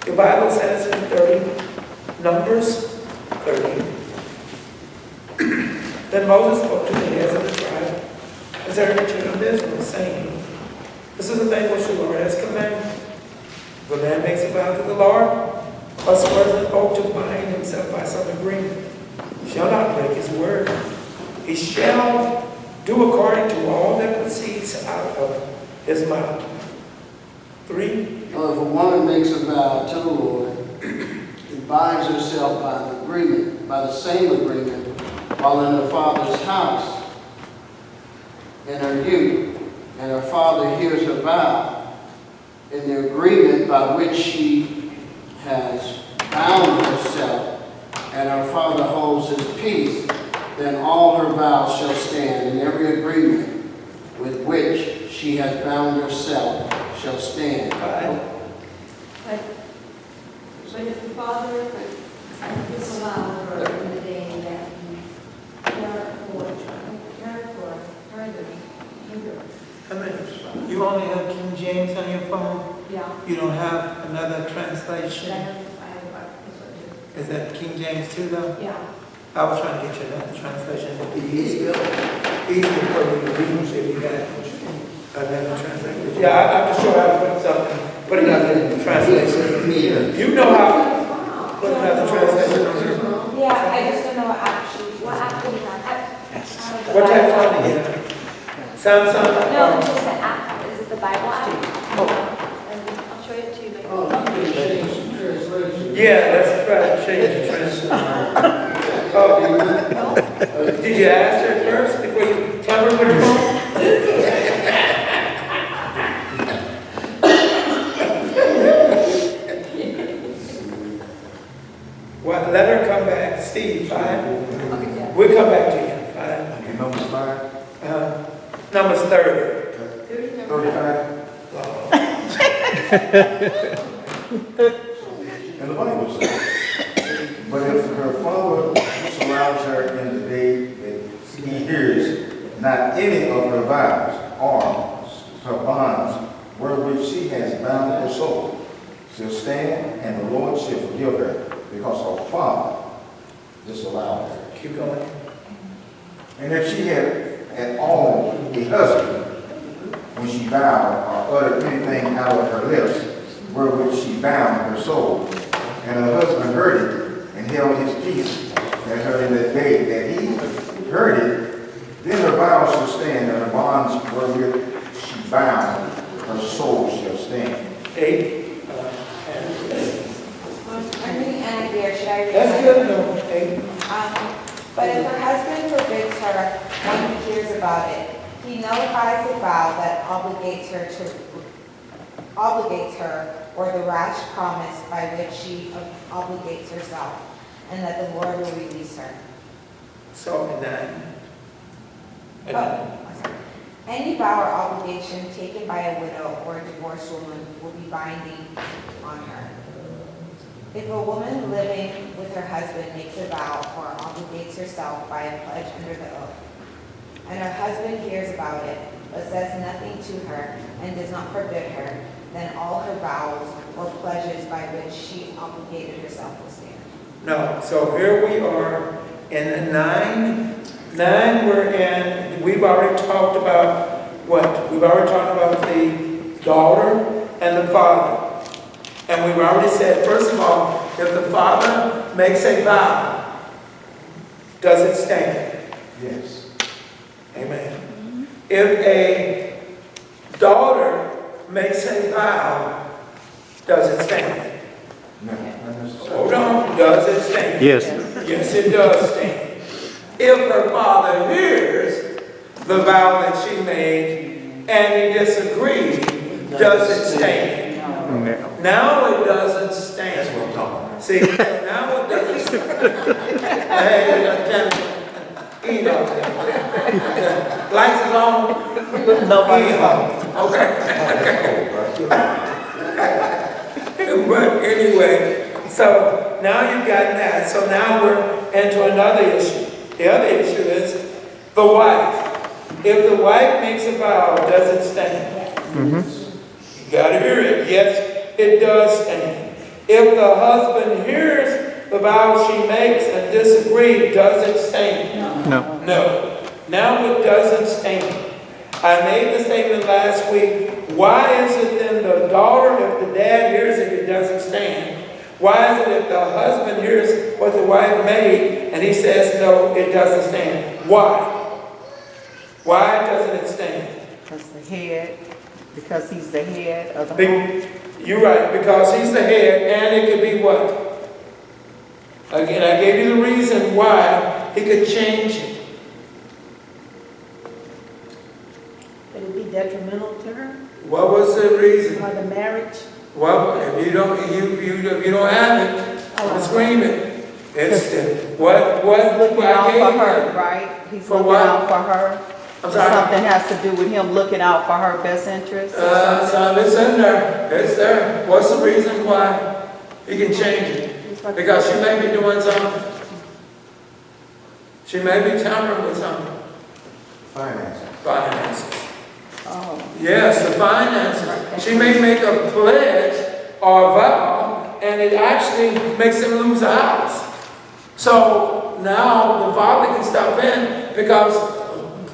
The Bible says in 30, Numbers 30, then Moses spoke to the heads of the tribe concerning the children of Israel, saying, this is the thing which the Lord has commanded. If a man makes a vow to the Lord, or swears an oath to bind himself by some agreement, he shall not break his word. He shall do according to all that proceeds out of his mouth. 3. If a woman makes a vow to the Lord and binds herself by the same agreement, while in her father's house, in her youth, and her father hears her vow, in the agreement by which she has bound herself, and her father holds his peace, then all her vows shall stand, and every agreement with which she has bound herself shall stand. But if the father disallowed her in the day that he cared for her, You only have King James on your phone? yeah. You don't have another translation? I have Is that King James too, though? yeah. I was trying to get you another translation. It'd be easier for you to read if you got another translation. Yeah, I'm just sure how to put something, put another translation. You know how to put another translation on your Yeah, I just don't know what actually you have. What type of phone do you have? Samsung? No, it's just the app. Is it the Bible app? And I'll show it to you later. Oh, I'm going to change some translation. Yeah, let's try to change the translation. Oh, did you ask her first before you tell her what her phone? Well, let her come back. Steve, 5. We'll come back to you. 5. Okay, Numbers 5. Numbers 30. 35. And the Bible says, but if her father disallows her in the day that he hears not any of her vows or her bonds wherewith she has bound her soul, she'll stand, and the Lord shall forgive her, because her father disallowed her. Keep going. And if she had at all a husband, when she vowed or uttered anything out of her lips, wherewith she bound her soul, and her husband heard it, and held his peace at her in the day that he heard it, then her vows shall stand, and her bonds wherewith she bound her soul shall stand. 8. I'm reading Anna here. Should I read That's mine? good, no, 8. But if her husband forbids her when he hears about it, he nullifies the vow that obligates her or the rash promise by which she obligates herself, and that the Lord will release her. So, 9. Any vow or obligation taken by a widow or a divorced woman will be binding on her. If a woman living with her husband makes a vow or obligates herself by a pledge under the oath, and her husband hears about it, but says nothing to her and does not forbid her, then all her vows or pledges by which she obligated herself will stand. No, so here we are in the 9. 9 we're in, we've already talked about what? We've already talked about the daughter and the father. And we've already said, first of all, if the father makes a vow, does it stand? Yes. Amen. If a daughter makes a vow, does it stand? No, not necessarily. Hold on, does it stand? Yes. Yes, it does stand. If her father hears the vow that she made and he disagrees, does it stand? No. Now it doesn't stand. That's what I'm talking about. See, now it doesn't stand. Hey, eat up there. Lights is on. Nobody's home. Okay. But anyway, so now you've got that. So now we're into another issue. The other issue is the wife. If the wife makes a vow, does it stand? You got to hear it. Yes, it does stand. If If the husband hears the vow she makes and disagrees, does it stand? No. No. Now it doesn't stand. I made the statement last week. Why is it then the daughter, if the dad hears it, it doesn't stand? Why is it if the husband hears what the wife made and he says no, it doesn't stand? Why? Why doesn't it stand? Because he's the head of the home. You're right, because he's the head, and it could be what? Again, I gave you the reason why he could change it. It would be detrimental to her What was the reason? or the marriage. Well, if you don't have it, I'm screaming. It's what Looking I out gave for you. her, right? He's For looking what? out for her. I'm sorry. Something has to do with him looking out for her best interest. So it's in there. It's there. What's the reason why he can change it? Because she may be doing something. She may be tampering with something. Finances. Finances. Oh, Yes, the finances. She may make a pledge or a vow, and it actually makes him lose the house. So now the father can step in, because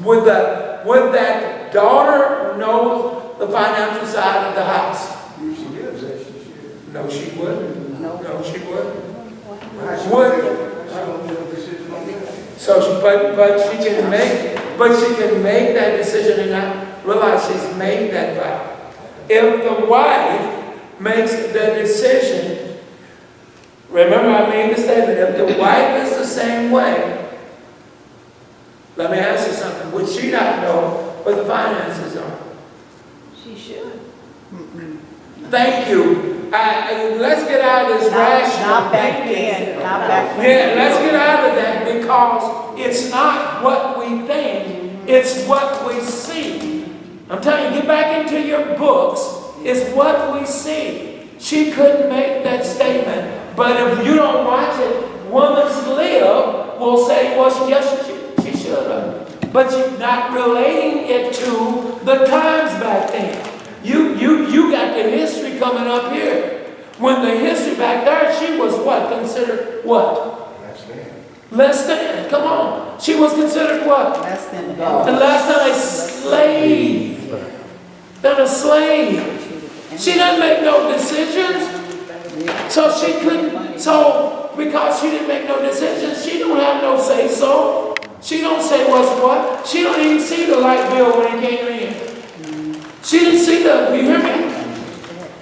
would that daughter know the financial side of the house? If she lives there, she should. No, she wouldn't. No, she wouldn't. She don't make a decision on that. So but she can make that decision and not realize she's made that vow. If the wife makes the decision, remember I made the statement, if the wife is the same way, let me ask you something, would she not know what the finances are? she should. Thank you. Let's get out of this rational Not back thinking. then, not back then. Yeah, let's get out of that, because it's not what we think, it's what we see. I'm telling you, get back into your books. It's what we see. She couldn't make that statement, but if you don't watch it, Woman's Lib will say, well, yes, she should have. But you're not relating it to the times back then. You got the history coming up here. When the history back there, she was what? Considered what? Less than. Come on. She was considered what? Less than And less than a slave. Than a slave. She doesn't make no decisions. So she couldn't. So because she didn't make no decisions, she don't have no say so. She don't say what's what. She don't even see the light bill when it came in. She didn't see the, you hear me?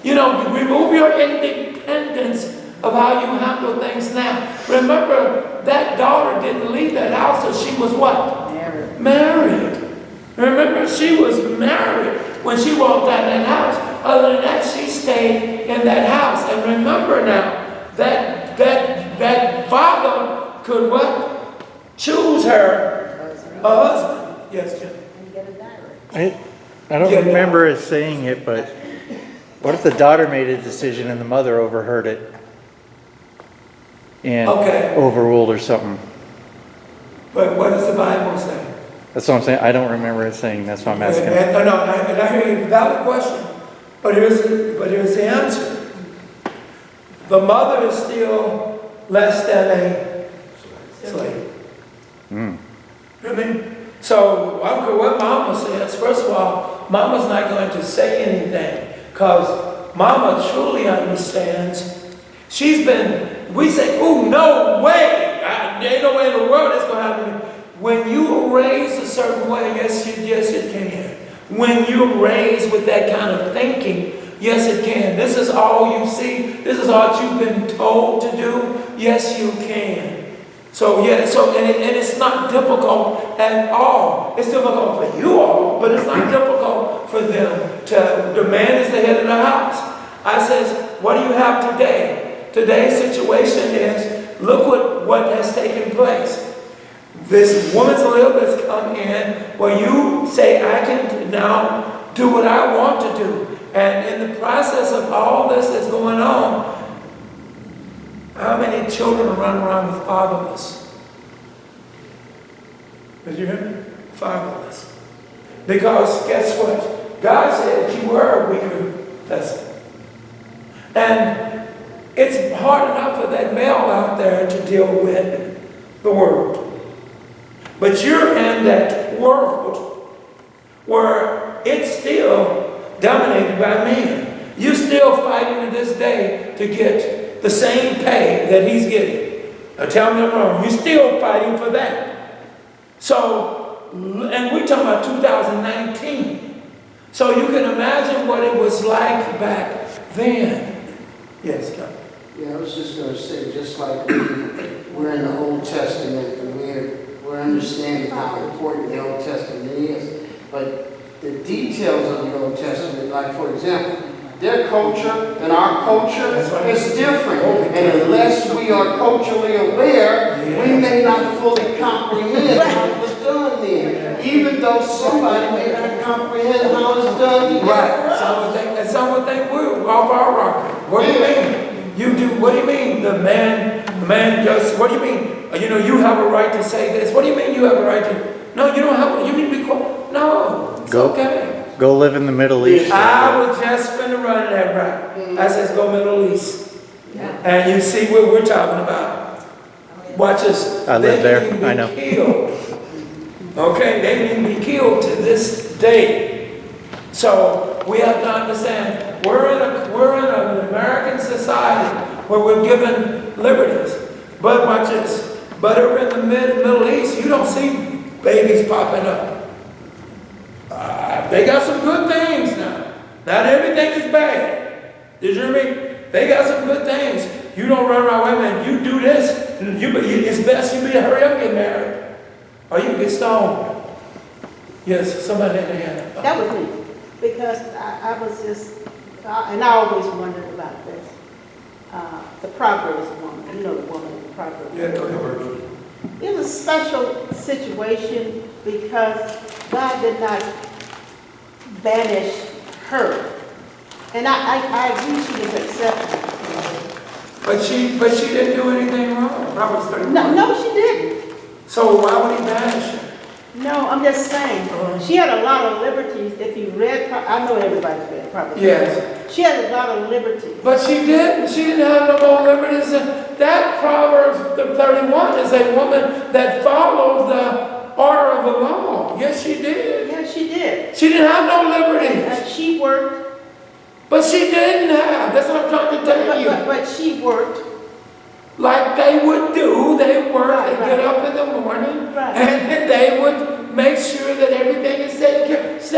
You know, remove your independence of how you handle things now. Remember, that daughter didn't leave that house until she was what? Married. Married. Remember, she was married when she walked out of that house. Other than that, she stayed in that house. And remember now, that father could what? Choose her a husband. Yes, Jim. I don't remember it saying it, but what if the daughter made a decision and the mother overheard it and overruled or something? But what does the Bible say? That's what I'm saying. I don't remember it saying. That's why I'm asking. And I hear you. Valid question. But here's the answer. The mother is still less than a slave. I mean, so I don't care what Mama says. First of all, Mama's not going to say anything, because Mama truly understands. We say, oh, no way. There ain't no way in the world that's going to happen. When you are raised a certain way, yes, it can. When you're raised with that kind of thinking, yes, it can. This is all you see. This is all you've been told to do. Yes, you can. And it's not difficult at all. It's difficult for you all, but it's not difficult for them. The man is the head of the house. I says, what do you have today? Today's situation is, look what has taken place. This woman's lib has come in where you say, I can now do what I want to do. And in the process of all this that's going on, how many children run around with fatherless? Did you hear me? Fatherless. Because guess what? God said you were a weaker vessel. And It's hard enough for that male out there to deal with the world. But you're in that world where it's still dominated by men. You're still fighting to this day to get the same pay that he's getting. Now tell me I'm wrong. You're still fighting for that. So, and we're talking about 2019. So you can imagine what it was like back then. Yes, God. Yeah, I was just going to say, just like we're in the Old Testament, and we're understanding how important the Old Testament is, but the details of the Old Testament, like for example, their culture and our culture is different, and unless we are culturally aware, we may not fully comprehend how it was done then, even though somebody may not comprehend how it's done here. Right. Some would think we're off our rocker. What do you mean? You do, what do you mean the man just, what do you mean? You have a right to say this. What do you mean you have a right to, no, you don't have, you need to be quiet. No, it's okay. Go live in the Middle East. I was just finna run that route. I says go Middle East. And you see what we're talking about. Watch us. I live there, I know. Killed. Okay, they can be killed to this day. So we have to understand we're in an American society where we're given liberties. But watch this. But over in the Middle East, you don't see babies popping up. They got some good things now. Not everything is bad. Did you hear me? They got some good things. You don't run around, wait a minute, you do this, it's best you better hurry up and get married. Or you get stoned. Yes, somebody had their hand up. That was me, because I was just, and I always wondered about this. The Proverbs woman, the woman in the Proverbs. Yeah, go ahead. It was a special situation because God did not banish her. And I agree she was accepted. But she didn't do anything wrong. Proverbs 31. No, she didn't. So why would he banish her? No, I'm just saying, she had a lot of liberties. If you read, I know everybody's read Proverbs. Yes. She had a lot of liberties. But she didn't. She didn't have no more liberties. That Proverbs 31 is a woman that followed the order of the law. Yes, she did. Yes, she did. She didn't have no liberties. And she worked. But she didn't have. That's what I'm trying to tell you. But she worked. Like they would do. They work. Right, they get up in the morning. Right. And they would make sure that everything is taken care of. She's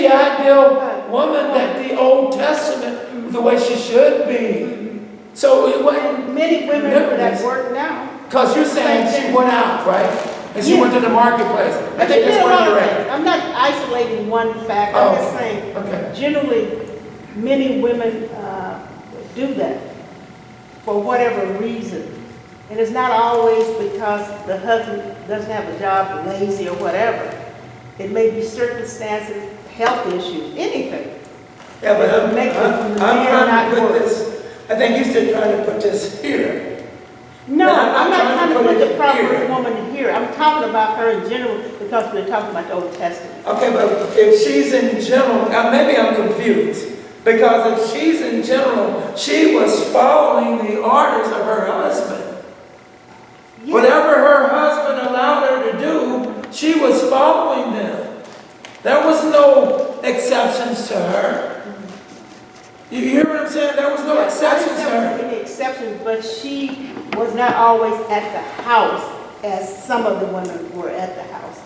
the Right. ideal woman that the Old Testament, the way she should be. So it wasn't Many women that work now. because you're saying she went out, right? And she Yeah. went to the marketplace. I But she think did that's a where lot you're of at. things. I'm not isolating one fact. Oh, I'm just saying, okay. generally, many women do that for whatever reason. And it's not always because the husband doesn't have a job, lazy or whatever. It may be circumstances, health issues, anything. Yeah, but I'm Make trying the man to not put work. this, I think you're still trying to put this here. No, But I'm I'm not trying to put it the here. Proverbs woman here. I'm talking about her in general because we're talking about the Old Testament. Okay, but if she's in general, maybe I'm confused. Because if she's in general, she was following the orders of her husband. Yeah. Whatever her husband allowed her to do, she was following them. There was no exceptions to her. You hear what I'm saying? There was no exceptions to I didn't her. have any exceptions, but she was not always at the house as some of the women were at the house.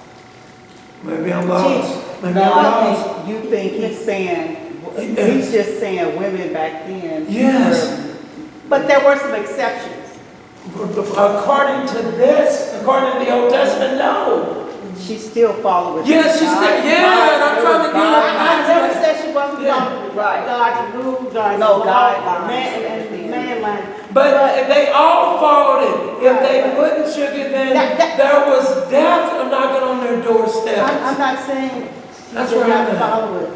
Maybe I'm lost. Maybe No, I'm I lost. think you think he's saying, he's just saying women back then. Yes. But there were some exceptions. According to this, according to the Old Testament, no. She still followed. Yes, she's still, yeah, and I'm trying to get I never her. said she wasn't Yeah. following Right. God's rules, God's No, law, guidelines. man line. But they all followed it. If they wouldn't sugar, then there was death knocking on their doorstep. I'm not saying That's she did where I'm not at. follow it.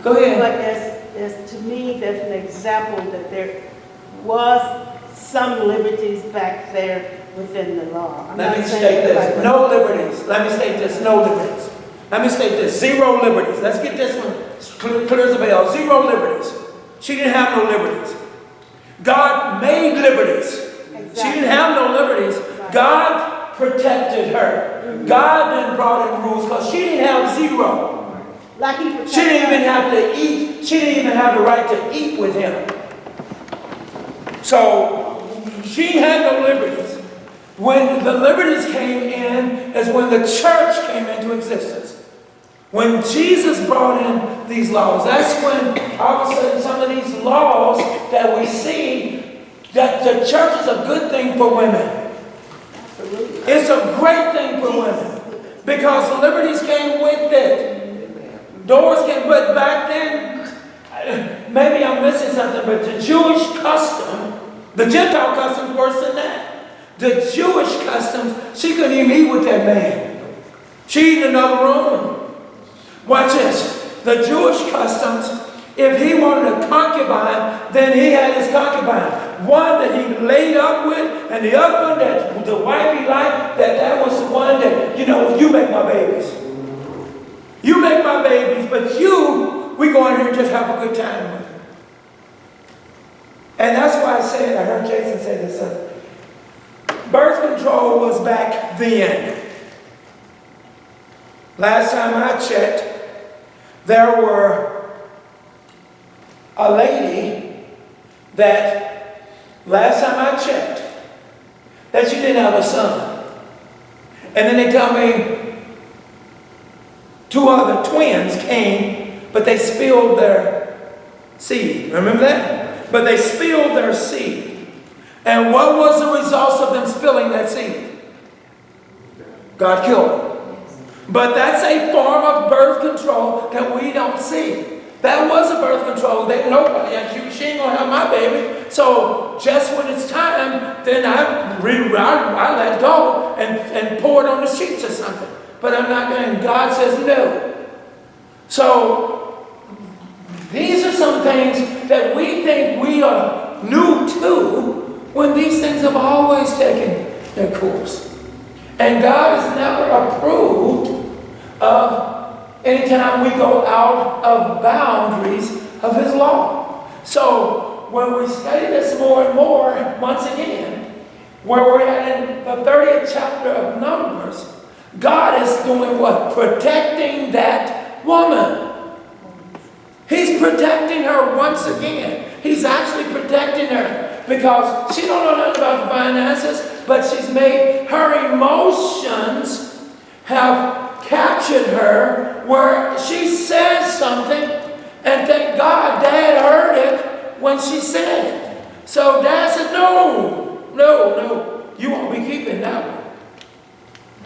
Go ahead. But as to me, there's an example that there was some liberties back there within the law. I'm Let not me saying state this. everybody- No liberties. Let me state this. No liberties. Let me state this. 0 liberties. Let's get this one clear as a bell. 0 liberties. She didn't have no liberties. God made liberties. She didn't have no liberties. God protected her. God then brought in rules because she didn't have zero. Like he protected She didn't even her. have to eat. She didn't even have the right to eat with him. So she had no liberties. When the liberties came in is when the church came into existence. When Jesus brought in these laws, that's when all of a sudden some of these laws that we see, that the church is a good thing for women. It's a great thing for women because the liberties came with it. Doors came, but back then, maybe I'm missing something, but the Jewish custom, the Gentile custom's worse than that. The Jewish customs, she couldn't even eat with that man. She in another room. Watch this. The Jewish customs, if he wanted a concubine, then he had his concubine. One that he laid up with, and the other one that the wife he liked, that was the one that, you make my babies. You make my babies, but we go in here and just have a good time with it. And that's why I heard Jason say this, birth control was back then. Last time I checked, there were a lady that, last time I checked, that she didn't have a son. And then they tell me 2 other twins came, but they spilled their seed. Remember that? But they spilled their seed. And what was the results of them spilling that seed? God killed them. But that's a form of birth control that we don't see. That was a birth control. She ain't gonna have my baby. So just when it's time, then I let go and pour it on the sheets or something. But I'm not going. And God says no. So these are some things that we think we are new to, when these things have always taken their course. And God has never approved of any time we go out of boundaries of His law. So when we study this more and more, once again, where we're at in the 30th chapter of Numbers, God is doing what? Protecting that woman. He's protecting her once again. He's actually protecting her because she don't know nothing about the finances, but she's made her emotions have captured her where she says something, and thank God Dad heard it when she said it. So Dad said, no, you won't be keeping that one.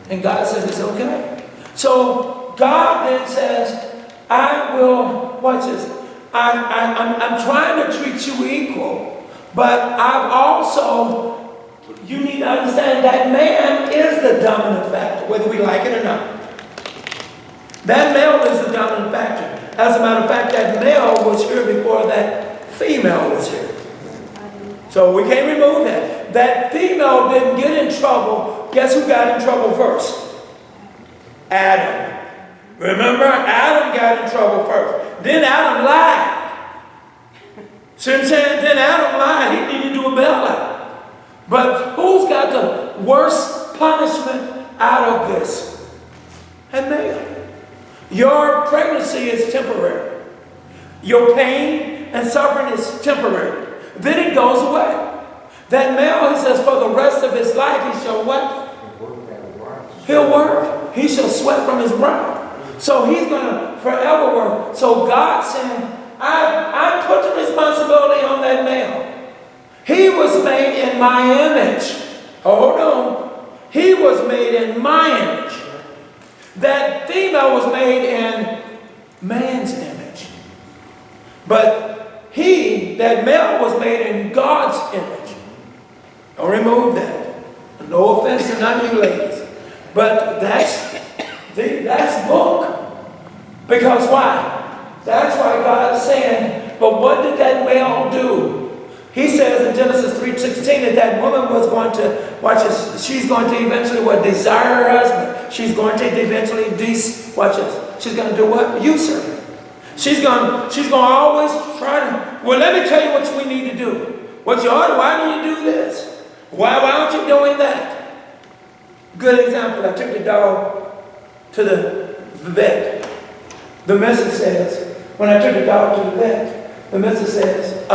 And God says it's okay. So God then says, I will, watch this, I'm trying to treat you equal, but I've also, you need to understand that man is the dominant factor, whether we like it or not. That male is the dominant factor. As a matter of fact, that male was here before that female was here. So we can't remove that. That female didn't get in trouble. Guess who got in trouble first? Adam. Remember? Adam got in trouble first. Then Adam lied. See what I'm saying? Then Adam lied. He needed to do a bailout. But who's got the worst punishment out of this? That male. Your pregnancy is temporary. Your pain and suffering is temporary. Then it goes away. That male, he says, for the rest of his life, he shall what? He'll work. He shall sweat from his brow. So he's going to forever work. So God's saying, I put the responsibility on that male. He was made in my image. Hold on. He was made in my image. That female was made in man's image. But that male was made in God's image. Don't remove that. No offense to none of you ladies. But that's book. Because why? That's why God is saying, but what did that male do? He says in Genesis 3:16 that woman was going to, watch this, she's going to eventually desire her husband. She's going to eventually, watch this, she's going to do what? Usurp him. She's going to always try to, well, let me tell you what we need to do. What's your order? Why don't you do this? Why aren't you doing that? Good example. I took the dog to the vet. The missus says, when I took the dog to the vet, the missus says,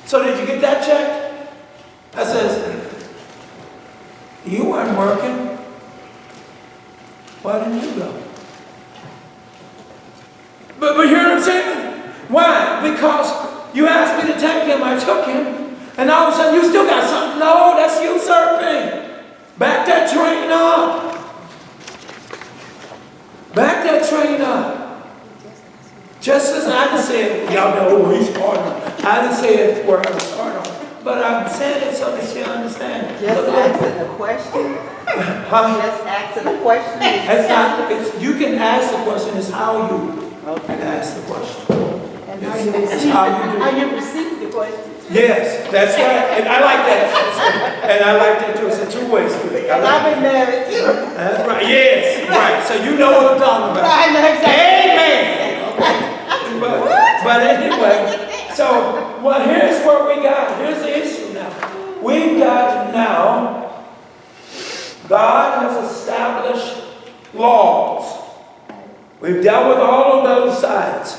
so did you get that checked? I says, you weren't working. Why didn't you go? But you hear what I'm saying? Why? Because you asked me to take him, I took him, and all of a sudden you still got something. No, that's usurping. Back that train up. Back that train up. Just as I didn't say it, y'all know, oh, he's hard. I didn't say it where I was hard on. But I'm saying it so that she understands. Just asking a question. Huh? Just asking a question. It's not, you can ask the question, it's how you Okay. ask the question. And It's how you do how it. you receive the question. Yes, that's right. And I like that. And I like that too. It's a two-way street. And I've been married too. That's right. Yes, right. So you know what I'm talking about. I know exactly. Amen. But anyway, so well, here's where we got. Here's the issue now. We've got now, God has established laws. We've dealt with all of those sides.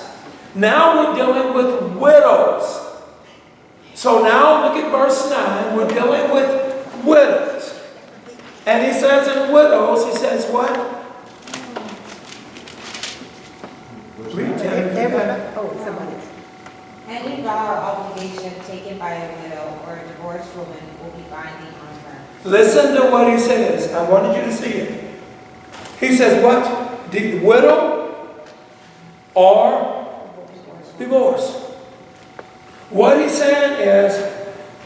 Now we're dealing with widows. So now look at verse 9. We're dealing with widows. And he says in widows, he says what? Read that. Oh, somebody. Any vow or obligation taken by a widow or a divorced woman will be binding on her. Listen to what he says. I wanted you to see it. He says what? The widow or divorce. What he's saying is,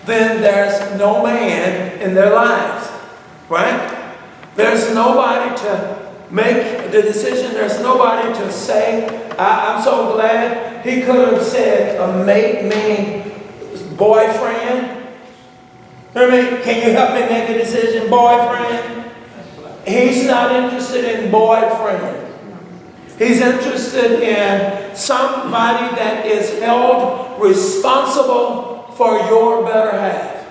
then there's no man in their lives, right? There's nobody to make the decision. There's nobody to say, I'm so glad. He could have said a mate, meaning boyfriend. I mean, can you help me make a decision, boyfriend? He's not interested in boyfriend. He's interested in somebody that is held responsible for your better half.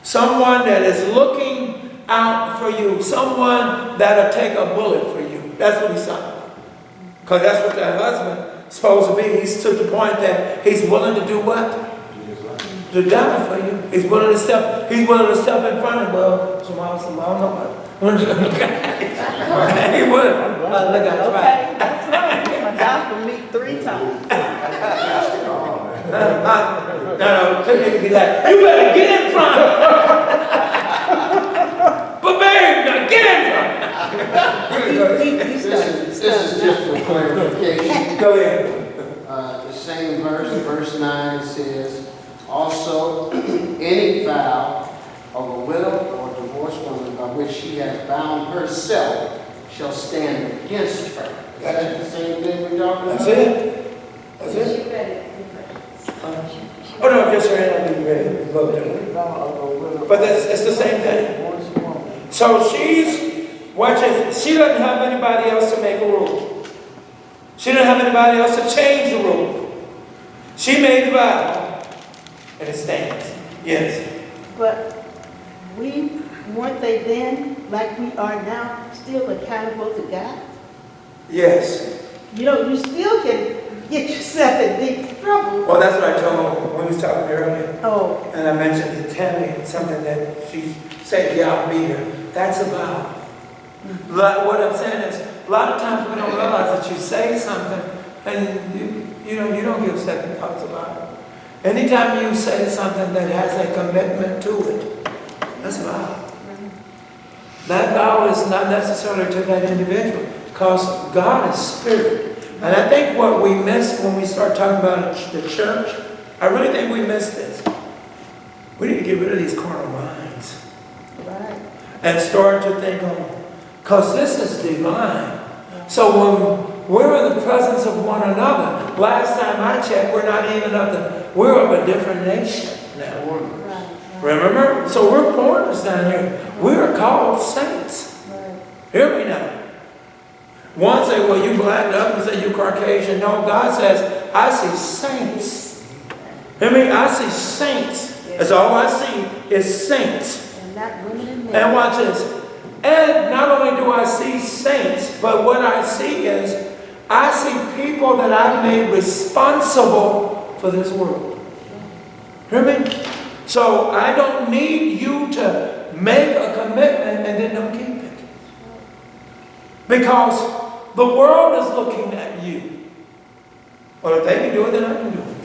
Someone that is looking out for you. Someone that'll take a bullet for you. That's what he's talking about. Because that's what that husband is supposed to be. He's to the point that he's willing to do what? To die for you. He's willing to step in front of, well, tomorrow's I don't know about. He would. Look at Okay, that's right. God for me 3 times. No, couldn't be like, you better get in front. But babe, now get in front. This is just for clarification. Go ahead. The same verse 9 says, also, any vow of a widow or divorced woman by which she has bound herself shall stand against her. Is that the same thing we're talking about? That's it. That's it. She read it different. Oh no, just her hand will be ready to vote. But it's the same thing. So watch it, she doesn't have anybody else to make a rule. She doesn't have anybody else to change the rule. She made the vow, and it stands. Yes. But weren't they then, like we are now, still accountable to God? Yes. You know, you still can get yourself in deep trouble. Well, that's what I told her when we was talking earlier. Oh, And I mentioned to Tammy something that she said, yeah, I'll be here. That's a vow. What I'm saying is, a lot of times we don't realize that you say something and you don't give second thoughts about it. Anytime you say something that has a commitment to it, that's a vow. That vow is not necessarily to that individual, because God is spirit. And I think what we miss when we start talking about the church, I really think we miss this. We need to get rid of these carnal minds. right. And start to think on, because this is divine. So when we're in the presence of one another, last time I checked, we're of a different nation now. Remember? So we're foreigners down here. We are called saints. Hear me now. One say, well, you black, the other say you Caucasian. No, God says, I see saints. I mean, I see saints. That's all I see is saints. And not women and men. And watch this. And not only do I see saints, but what I see is I see people that I've made responsible for this world. Hear me? So I don't need you to make a commitment and then don't keep it. Because the world is looking at you. Well, if they can do it, then I can do it.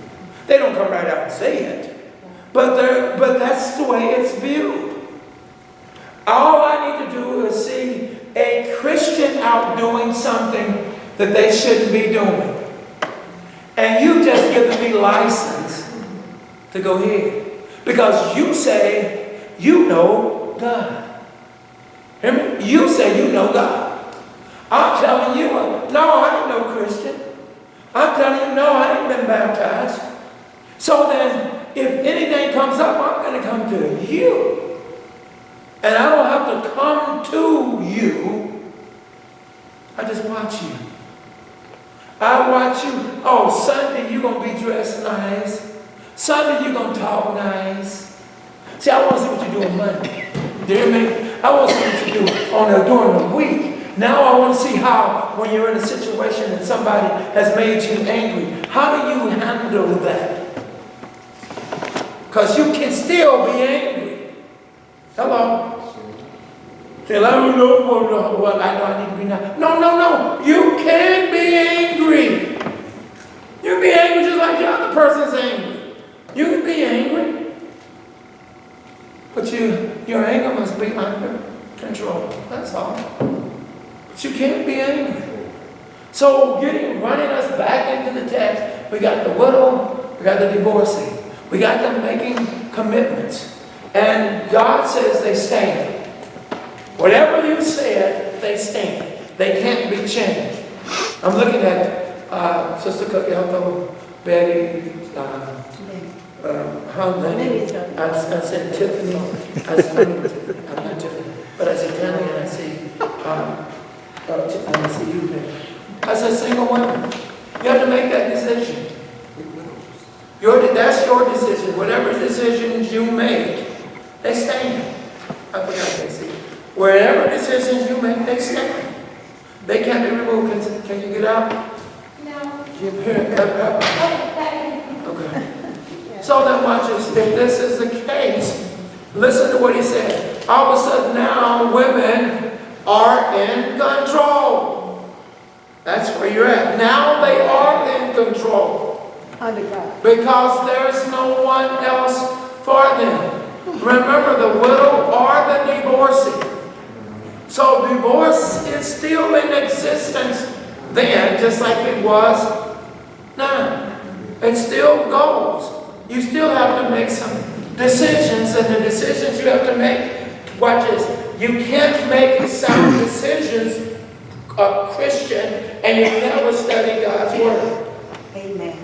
They don't come right out and say it. But that's the way it's viewed. All I need to do is see a Christian out doing something that they shouldn't be doing. And you've just given me license to go here. Because you say you know God. Hear me? You say you know God. I'm telling you, no, I ain't no Christian. I'm telling you, no, I ain't been baptized. So then, if anything comes up, I'm going to come to you. And I don't have to come to you. I just watch you. I watch you. Oh, Sunday you're going to be dressed nice. Sunday you're going to talk nice. See, I want to see what you do on Monday. Do you hear me? I want to see what you do during the week. Now I want to see how, when you're in a situation and somebody has made you angry, how do you handle that? Because you can still be angry. Hello? Say, I don't know what I know I need to be now. No. You can be angry. You can be angry just like the other person's angry. You can be angry. But your anger must be under control. That's all. But you can't be angry. So running us back into the text, we got the widow, we got the divorcee. We got them making commitments. And God says they stand. Whatever you said, they stand. They can't be changed. I'm looking at Sister Cookie, hello, Betty, I said Tiffany. I'm not Tiffany. But I said Tammy and I see you there. I said single women. You have to make that decision. That's your decision. Whatever decisions you make, they stand. I forgot they see. Wherever decisions you make, they stand. They can't be removed. Can you get out? No. Okay. So then watch this. If this is the case, listen to what he said. All of a sudden now women are in control. That's where you're at. Now they are in control. Under God. Because there's no one else for them. Remember the widow or the divorcee. So divorce is still in existence then, just like it was now. It still goes. You still have to make some decisions, and the decisions you have to make, watch this, you can't make sound decisions, a Christian, and you never study God's Word. Amen.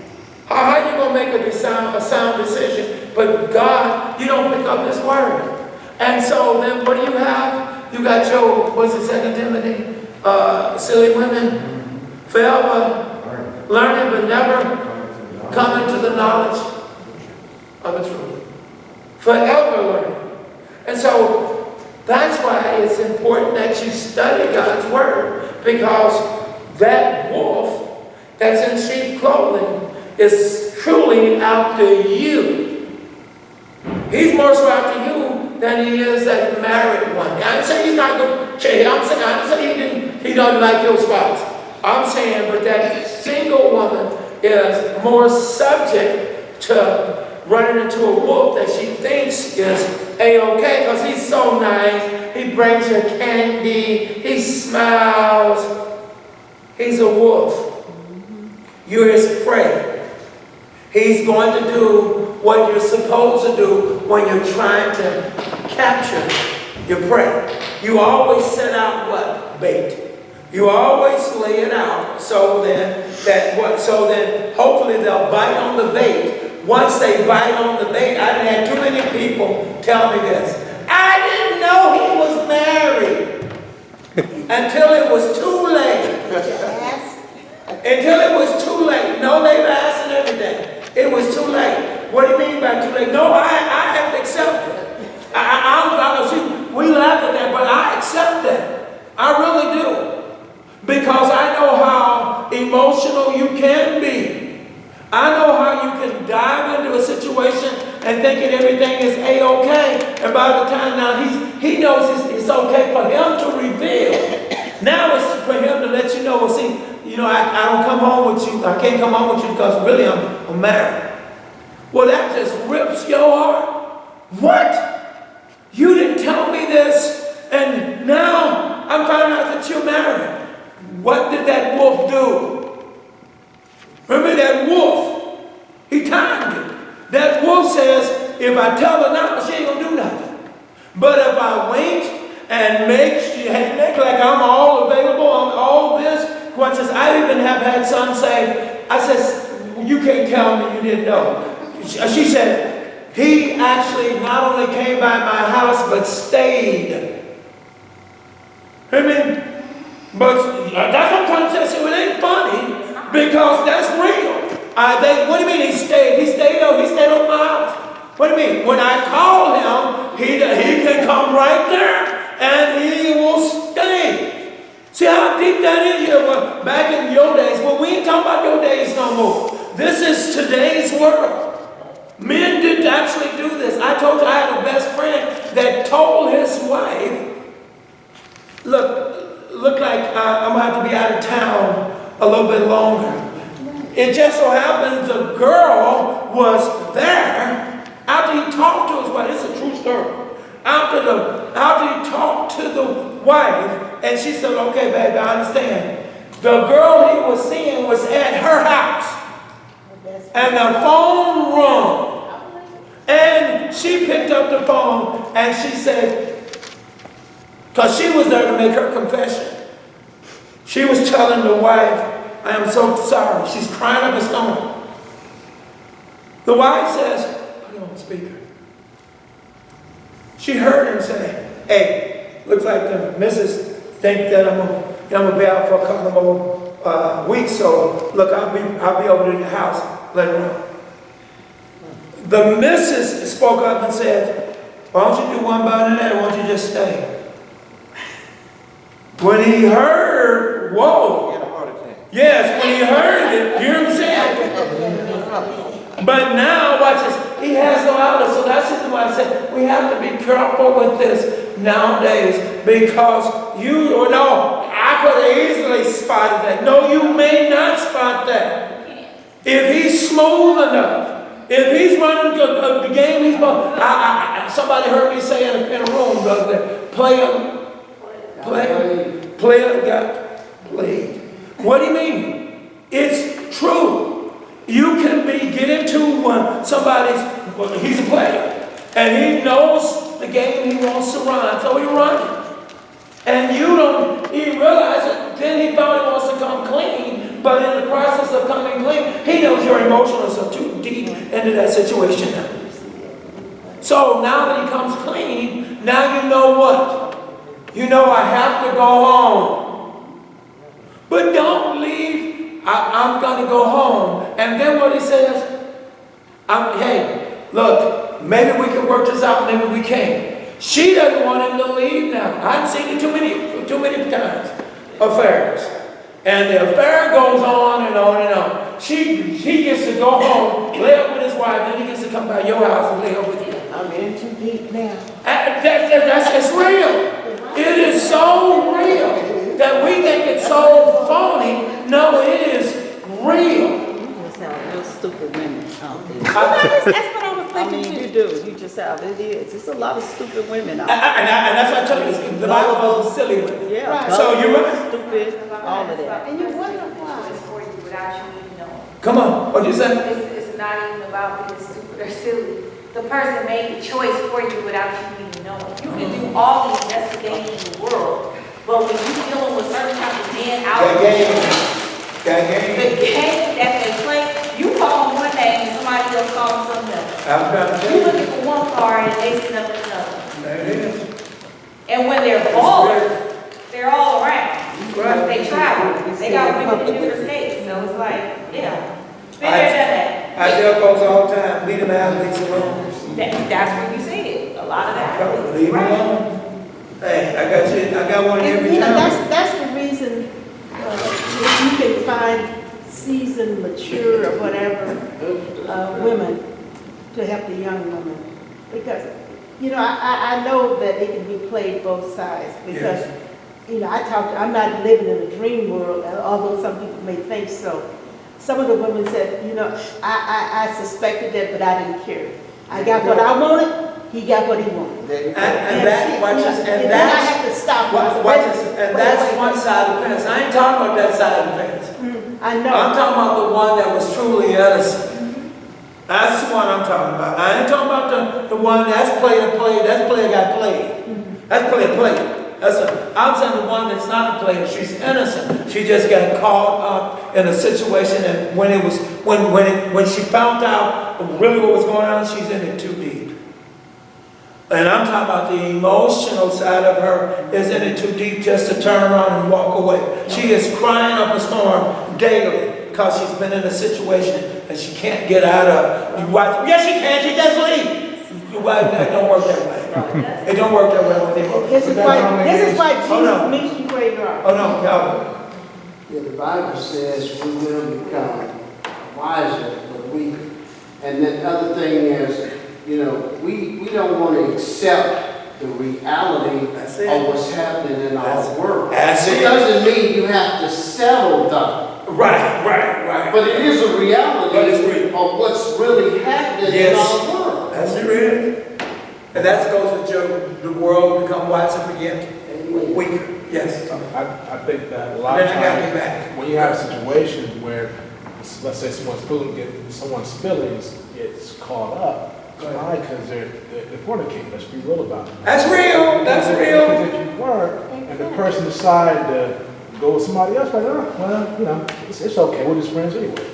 How are you going to make a sound decision? But God, you don't pick up His Word. And so then what do you have? You got your, what's it, 2 Timothy? Silly women, forever learning but never coming to the knowledge of the truth. Forever learning. And so that's why it's important that you study God's Word, because that wolf that's in sheep clothing is truly after you. He's more so after you than he is that married one. I didn't say he's not going to change. I didn't say he doesn't like your spouse. I'm saying, but that single woman is more subject to running into a wolf that she thinks is A-okay, because he's so nice. He brings her candy. He smiles. He's a wolf. You're his prey. He's going to do what you're supposed to do when you're trying to capture your prey. You always set out what? Bait. You always lay it out so then hopefully they'll bite on the bait. Once they bite on the bait, I've had too many people tell me this. I didn't know he was married until it was too late. Until it was too late. No, they've asked and everything. It was too late. What do you mean by too late? No, I have to accept it. See, we laugh at that, but I accept that. I really do. Because I know how emotional you can be. I know how you can dive into a situation and thinking everything is A-okay. And by the time now he knows it's okay for him to reveal. Now it's for him to let you know, well, see, I don't come home with you. I can't come home with you because really I'm married. Well, that just rips your heart. What? You didn't tell me this, and now I'm finding out that you're married. What did that wolf do? Remember that wolf? He timed it. That wolf says, if I tell her now, she ain't gonna do nothing. But if I wait and make like I'm all available on all this, questions, I even have had some say, I said, you can't tell me you didn't know. She said, he actually not only came by my house, but stayed. I mean, but that's what I'm trying to say. So it ain't funny because that's real. What do you mean he stayed? He stayed over my house. What do you mean? When I call him, he can come right there and he will stay. See how deep that is here? Well, back in your days, well, we ain't talking about your days no more. This is today's world. Men did actually do this. I told you I had a best friend that told his wife, look like I'm going to have to be out of town a little bit longer. It just so happens the girl was there after he talked to his wife. This is a true story. After he talked to the wife, and she said, okay, baby, I understand. The girl he was seeing was at her house. And the phone rang. And she picked up the phone and she said, because she was there to make her confession. She was telling the wife, I am so sorry. She's crying up a storm. The wife says, put it on the speaker. She heard him say, hey, looks like the missus think that I'm gonna be out for a couple more weeks, so look, I'll be over to your house later on. The missus spoke up and said, why don't you do one better than that? Why don't you just stay? When he heard, whoa. Yes, when he heard it, you hear him say it. But now, watch this, he has no outlet. So that's just why I said we have to be careful with this nowadays, because I could have easily spotted that. No, you may not spot that. If he's smooth enough, if he's running the game, he's somebody heard me say in a room the other day, player got played. What do you mean? It's true. You can get into he's a player, and he knows the game he wants to run, so he runs. And he realizes, then he thought he wants to come clean, but in the process of coming clean, he knows your emotions are too deep into that situation now. So now that he comes clean, now you know what? You know I have to go home. But don't leave, I'm going to go home. And then what he says, hey, look, maybe we can work this out, maybe we can't. She doesn't want him to leave now. I've seen it too many times. Affairs. And the affair goes on and on and on. He gets to go home, lay up with his wife, then he gets to come by your house and lay up with you. I'm in too deep now. It's real. It is so real that we think it's so phony. No, it is real. You just have real stupid women out there. That's what I was I thinking mean, too. you do. You just have, it is. It's a lot of stupid women out And there. that's what I tell you. The Bible calls them silly women. Yeah. Right. So you're right. Stupid, all of that. And you wonder why. It's for you without you even knowing. Come on. What'd you say? It's not even about being stupid or silly. The person made the choice for you without you even knowing. You can do all the investigation in the world, but when you're dealing with certain type of men out there, the game that they play, you call them one name and somebody else calls them something else. You're looking for one card and they sit up another. There it is. And when they're ballers, they're all around. Right. They travel. They got women in different states. So it's like, yeah. Been there, done that. I tell folks all the time, meet them athletes alone. That's what you said, a lot of that. Leave them alone. Hey, I got one in And, every you know, town. that's the reason, if you can find seasoned, mature, or whatever, women to help the young women. Because, you know, I know that it can be played both sides, because, you know, I'm not living in a dream world, although some people may think so. Some of the women said, you know, I suspected that, but I didn't care. I got what I wanted, he got what he wanted. And that, watch this, and then I that's, have to stop. watch this, and that's one side of the fence. I ain't talking about that side of the fence. I know. I'm talking about the one that was truly innocent. That's the one I'm talking about. I ain't talking about the one that's player played, that's player got played. That's player played. I'm saying the one that's not a player, she's innocent. She just got caught up in a situation, and when she found out really what was going on, she's in it too deep. And I'm talking about the emotional side of her is in it too deep just to turn around and walk away. She is crying up a storm daily because she's been in a situation that she can't get out of. You watch, yes she can, she just leave. You watch, that don't work that way. It don't work that way with him. This is why Jesus meets you where you are. Oh no, Calvin. Yeah, the Bible says we will become wiser, but we, and then the other thing is, you know, we don't want to accept the reality of what's happening in our world. It doesn't mean you have to settle them. Right. But it is a reality But it's real. of what's really happening in our world. That's it, really. And that goes with Joe. The world become wiser again. Weaker. Yes. I think that a lot of times when you have situations where, let's say someone's feelings gets caught up, why? Because they're fornicating. Let's be real about it. That's real. That's real. Because if you weren't, and the person decided to go with somebody else, like, oh, well, you know, it's okay. We're just friends anyway.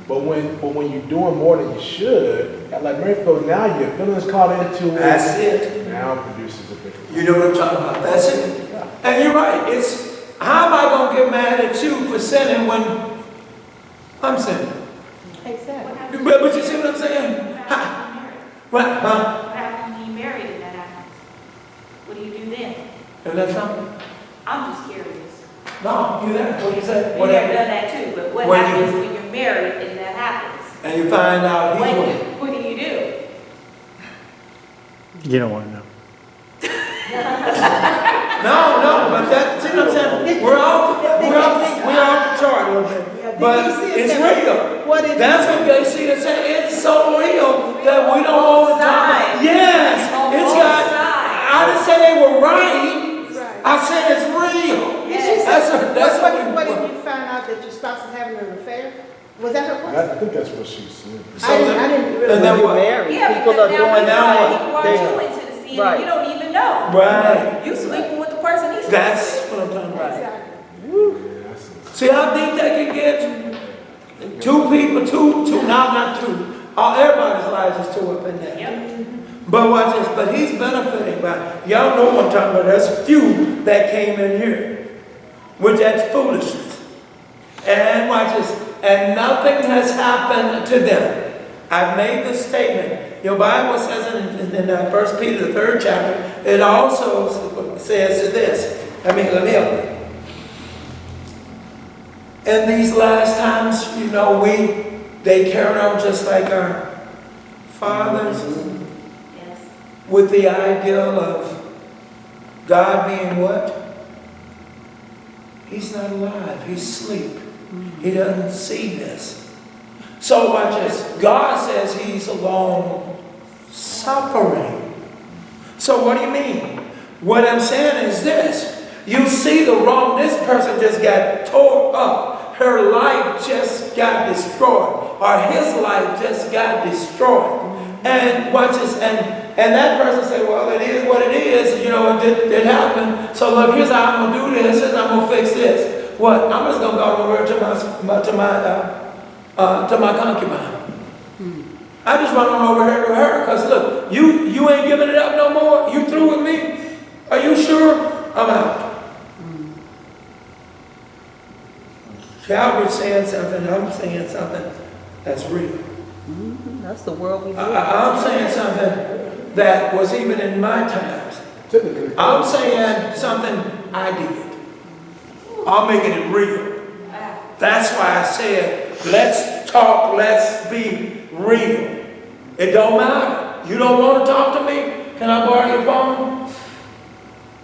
But when you're doing more than you should, like Mary goes, now your feelings caught into it. That's it. Now it produces a bigger. You know what I'm talking about? That's it. Yeah. And you're right. It's how am I going to get mad at you for sinning when I'm sinning? Exactly. But you see what I'm saying? What? What happens when you married and that happens? What do you do then? Isn't that something? I'm just curious. No, you there? What you say? You've never done that too, but what When happens when you're married and that happens? And you find out he's winning. What do you do? You don't want to know. No, but that, see what I'm saying? We're off the chart a little bit. But it's real. That's what they see that say it's so real that we don't hold the time. Yes, it's got, I didn't say they were right. I said it's real. What if you find out that your spouse is having an affair? Was that her question? I think that's what she said. I didn't really. And then what? Yeah, People because are now doing people are that. you into the scene and you don't even know. Right. You sleeping with the person he's That's what I'm talking about. Yeah, I see. See how deep that can get? Two people, not two. Everybody's lives is two up in there. Yep. But watch this, but he's benefiting by it. Y'all know what I'm talking about. There's a few that came in here, which that's foolishness. And watch this, and nothing has happened to them. I've made the statement. Your Bible says in 1 Peter, the 3rd chapter, it also says this. Let me help you. In these last times, you know, they carried on just like our fathers, Yes. with the ideal of God being what? He's not alive, he's asleep. He doesn't see this. So watch this. God says he's alone suffering. So what do you mean? What I'm saying is this. You see the wrong, this person just got tore up. Her life just got destroyed. Or his life just got destroyed. And watch this, and that person say, well, it is what it is, you know, it happened. So look, here's how I'm gonna do this, and I'm gonna fix this. What? I'm just gonna go over to my concubine. I just run on over here to her, because look, you ain't giving it up no more. You through with me? Are you sure? I'm out. Calvary's saying something, I'm saying something that's real. That's the world we live in. I'm saying something that was even in my times. Typically. I'm saying something I did. I'm making it real. That's why I said, let's talk, let's be real. It don't matter. You don't want to talk to me? Can I borrow your phone?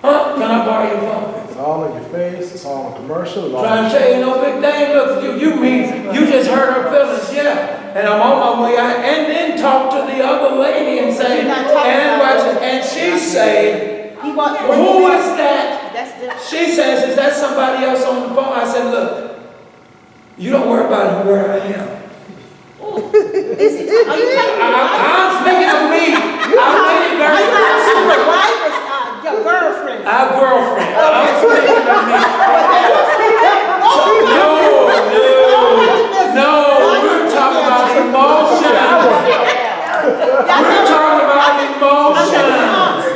Huh? Can I borrow your phone? It's all in your face, it's all on commercial. It's all Trying to tell you no big thing. Look, you mean, you just hurt her feelings, yeah. And I'm on my way out, and then talk to the other lady and say, You're not talking and about watch it, and she say, He want, who is that? That's different. She says, is that somebody else on the phone? I said, look, you don't worry about where I am. Are you talking I'm speaking of me. I'm really Are you talking to girlfriend. your wife or your girlfriend? Our girlfriend. I'm speaking of me. No, we're talking about emotion. We're talking about emotion.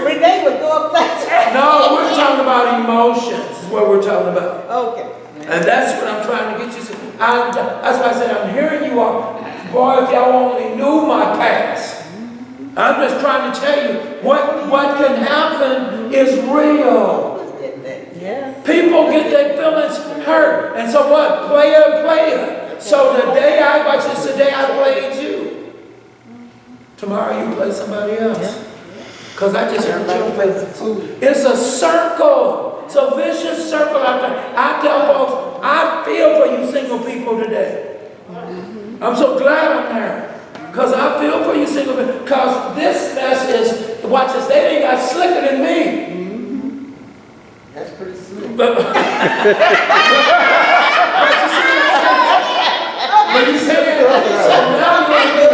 Renee would go up there. No, we're talking about emotions is what we're talking about. Okay. And that's what I'm trying to get you to. That's why I said I'm hearing you all. Boy, if y'all only knew my past. I'm just trying to tell you what can happen is real. Yeah. People get their feelings hurt. And so what? Player. So today I played you. Tomorrow you play somebody else. Because I just hurt your feelings. It's a circle. It's a vicious circle out there. I tell folks, I feel for you single people today. I'm so glad I'm married. Because I feel for you single people. Because this mess is, watch this, they ain't got slicker than me. That's pretty slick. But you see so now you're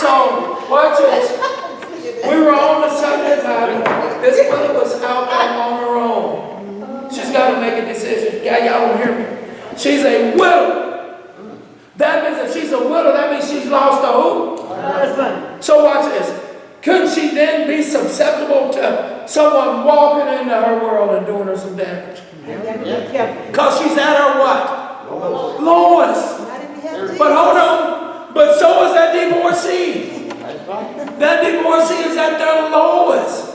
so watch this. We were on the subject matter. This woman was out there on her own. She's got to make a decision. Yeah, y'all don't hear me. She's a widow. That means if she's a widow, that means she's lost a who? So watch this. Couldn't she then be susceptible to someone walking into her world and doing her some damage? Because she's at her what? Lowest. But hold on. But so is that divorcee. That divorcee is at their lowest.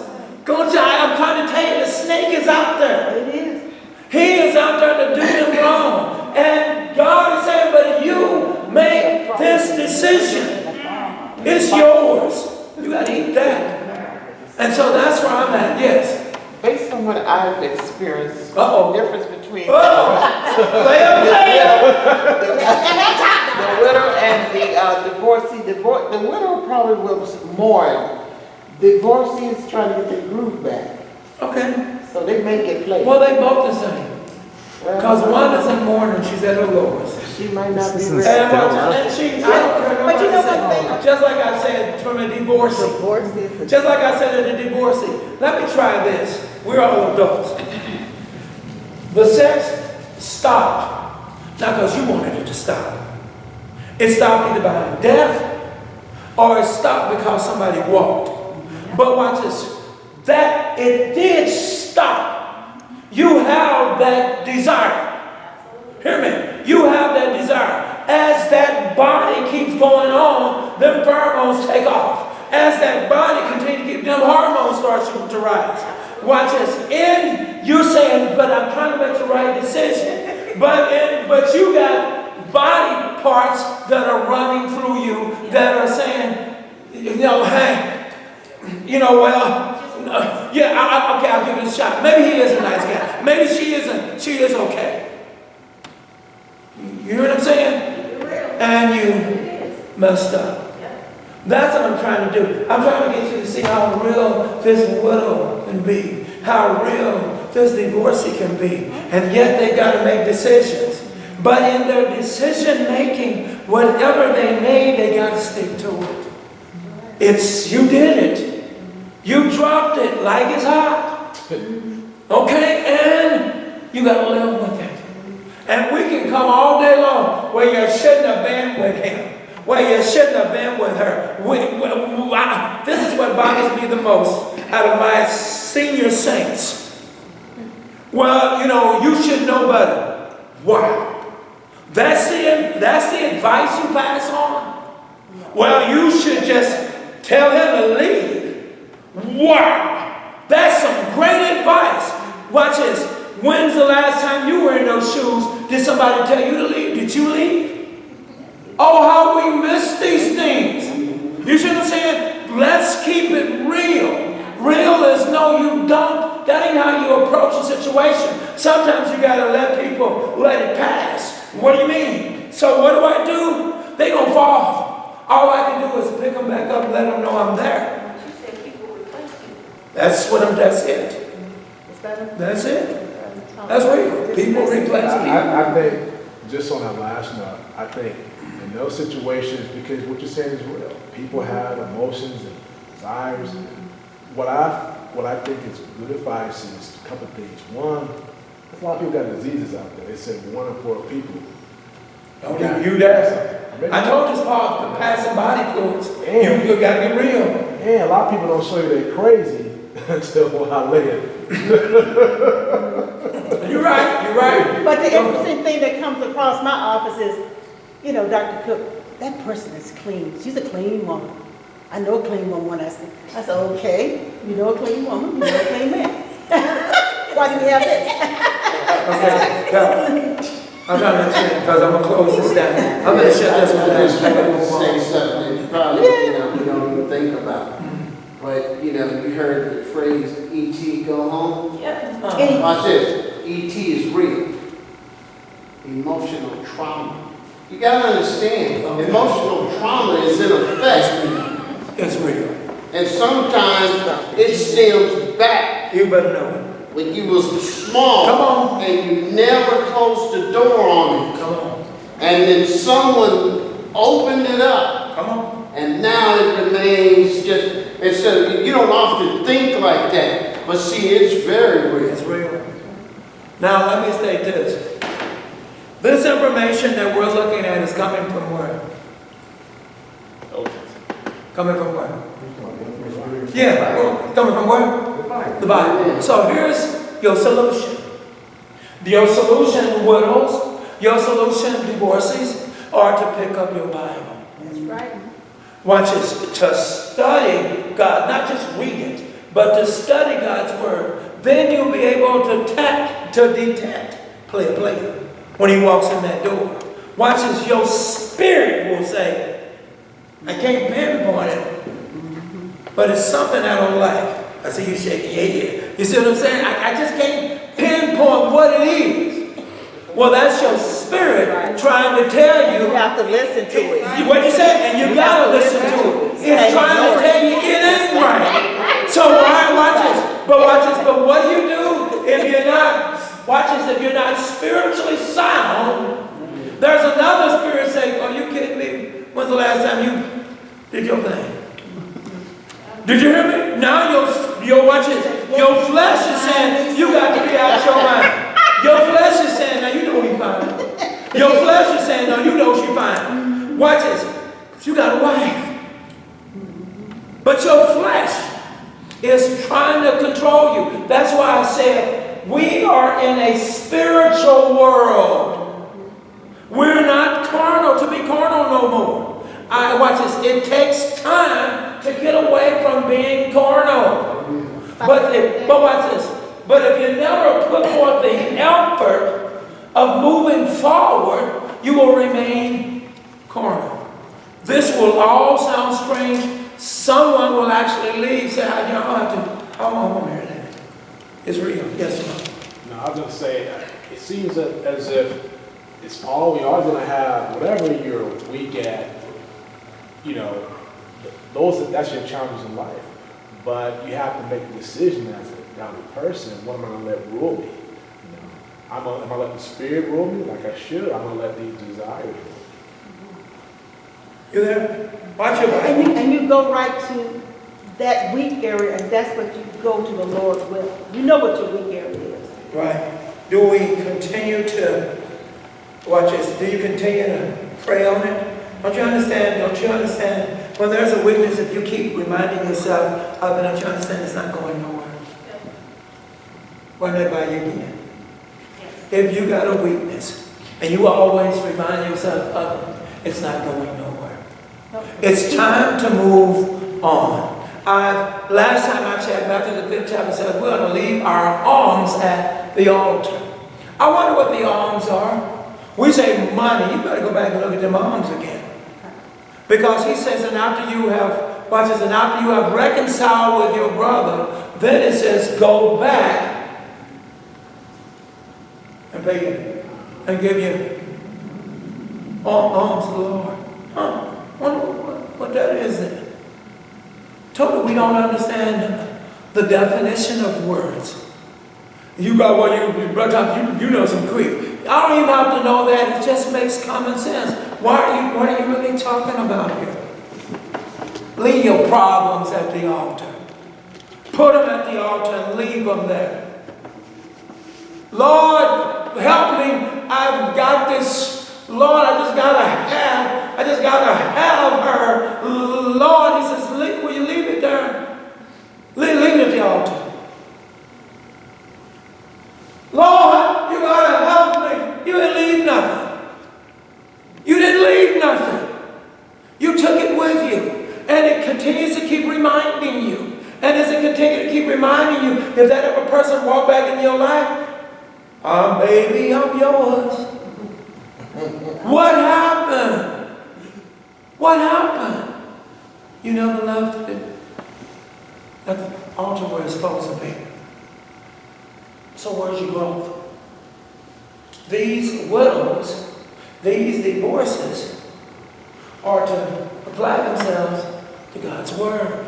I'm trying to tell you, the snake is out there. It is. He is out there to do him wrong. And God is saying, but you make this decision. It's yours. You got to eat that. And so that's where I'm at, yes. Based on what I've experienced, Uh-oh. the difference between Player. the widow and the divorcee, the widow probably will mourn. Divorcee is trying to get their groove back. Okay. So they make it play. Well, they both the same. Because one is in mourning, she's at her lowest. She might not be And ready. I don't care But you know nobody what say. Just like I said from a divorcee. Just like I said to the divorcee. Let me try this. We're all adults. The sex stopped. Not because you wanted it to stop. It stopped either by death or it stopped because somebody walked. But watch this. That it did stop. You have that desire. Hear me. You have that desire. As that body keeps going on, them pheromones take off. As that body continues to keep, them hormones start to rise. Watch this. You're saying, but I'm trying to make the right decision. But you got body parts that are running through you that are saying, hey, well, yeah, okay, I'll give it a shot. Maybe he is a nice guy. Maybe she is okay. You hear what I'm saying? And you messed up. That's what I'm trying to do. I'm trying to get you to see how real this widow can be, how real this divorcee can be. And yet they got to make decisions. But in their decision making, whatever they made, they got to stick to it. You did it. You dropped it like it's hot. Okay? And you got to live with it. And we can come all day long where you shouldn't have been with him. Where you shouldn't have been with her. This is what bothers me the most out of my senior saints. Well, you should know better. Wow. That's the advice you pass on? Well, you should just tell him to leave. Wow, that's some great advice. Watch this. When's the last time you were in those shoes? Did somebody tell you to leave? Did you leave? Oh, how we miss these things. You see what I'm saying? Let's keep it real. Real is no, you don't. That ain't how you approach a situation. Sometimes you gotta let people let it pass. What do you mean? So what do? They gonna fall. All I can do is pick them back up and let them know I'm there. You said people replace you. That's it. That's it. That's real. People replace people. I think, just on that last note, I think in those situations, because what you're saying is real. People have emotions and desires. What I think is good advice is a couple of things. One, a lot of people got diseases out there. They said 1 in 4 people. Don't you dare. I told this part of passing body fluids. You gotta get real. And a lot of people don't show you they're crazy until I live. You're right. But the interesting thing that comes across my office is, you know, Dr. Cook, that person is clean. She's a clean woman. I know a clean woman when I said, okay, you know a clean woman, you know a clean man. Why do we have this? Okay, now, I'm trying to understand because I'm going to close this down. I'm going to shut this one I just want to down. say something that you probably, we don't even think about. But, you heard the phrase, E.T. go home? Yeah. Watch this, E.T. is real. Emotional trauma. You gotta understand, emotional trauma is in effect. It's real. And sometimes it stems back You better know it. when you was small. Come on. And you never closed the door on it. Come on. And then someone opened it up. Come on. And now it remains just, and so you don't often think like that. But see, it's very real. It's real. Now, let me state this. This information that we're looking at is coming from where? Coming from where? Yeah, well, coming from where? The Bible. So here's your solution. Your solution, widows, your solution, divorcees, are to pick up your Bible. That's right. Watch this. To study God, not just read it, but to study God's Word. Then you'll be able to detect player when he walks in that door. Watch this. Your spirit will say, I can't pinpoint it, but it's something I don't like. I see you shaking your head. You see what I'm saying? I just can't pinpoint what it is. Well, that's your spirit trying to tell you. You have to listen to it. What you say? And you gotta listen to it. It's trying to tell you it ain't right. So watch this. But what do you do if you're not, watch this, if you're not spiritually sound? There's another spirit saying, are you kidding me? When's the last time you did your thing? Did you hear me? Now your watch this. Your flesh is saying, you got to be out your mind. Your flesh is saying, now you know you're fine. Your flesh is saying, no, you know she's fine. Watch this. You got a wife. But your flesh is trying to control you. That's why I said, we are in a spiritual world. We're not carnal to be carnal no more. Watch this. It takes time to get away from being carnal. But watch this. But if you never put forth the effort of moving forward, you will remain carnal. This will all sound strange. Someone will actually leave, say, I want to hear that. It's real. Yes, sir. No, I was going to say, it seems as if it's we're always going to have, whatever you're weak at, that's your challenges in life. But you have to make a decision as a godly person. What am I going to let rule me? Am I going to let the Spirit rule me like I should? I'm going to let these desires rule me. You there? Watch your Bible. And you go right to that weak area, and that's what you go to the Lord with. You know what your weak area is. Right. Do we continue to, watch this, do you continue to pray on it? Don't you understand? When there's a weakness, if you keep reminding yourself of it, don't you understand it's not going nowhere? Run that by you again. If you got a weakness, And you always remind yourself of it. It's not going nowhere. It's time to move on. Last time I checked, Matthew the 5th chapter says we're going to leave our alms at the altar. I wonder what the alms are. We say money. You better go back and look at them alms again. Because he says, and after you have, watch this, and after you have reconciled with your brother, then it says, go back and pay him and give you alms to the Lord. Huh? Wonder what that is then. Totally, we don't understand the definition of words. You got what you know some Greek. I don't even have to know that. It just makes common sense. What are you really talking about here? Leave your problems at the altar. Put them at the altar and leave them there. Lord, help me. I've got this. Lord, I just gotta have her. Lord, he says, will you leave it there? Leave it at the altar. Lord, you gotta help me. You didn't leave nothing. You didn't leave nothing. You took it with you. And it continues to keep reminding you. And as it continues to keep reminding you, if that ever person walk back in your life, baby, I'm yours. What happened? What happened? You never left it at the altar where it's supposed to be. So where's your growth? These widows, these divorces are to apply themselves to God's Word.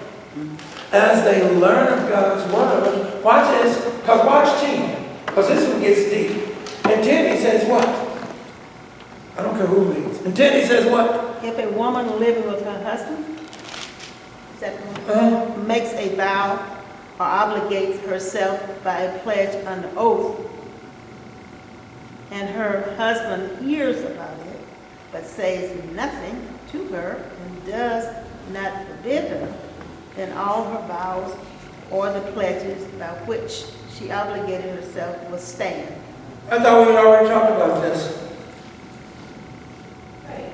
As they learn of God's Word, watch this, because watch 10, because this one gets deep. And 10 he says what? I don't care who reads. And 10 he says what? If a woman living with her husband, makes a vow or obligates herself by a pledge under oath, and her husband hears about it, but says nothing to her and does not forbid her, then all her vows or the pledges by which she obligated herself will stand. I thought we had already talked about this.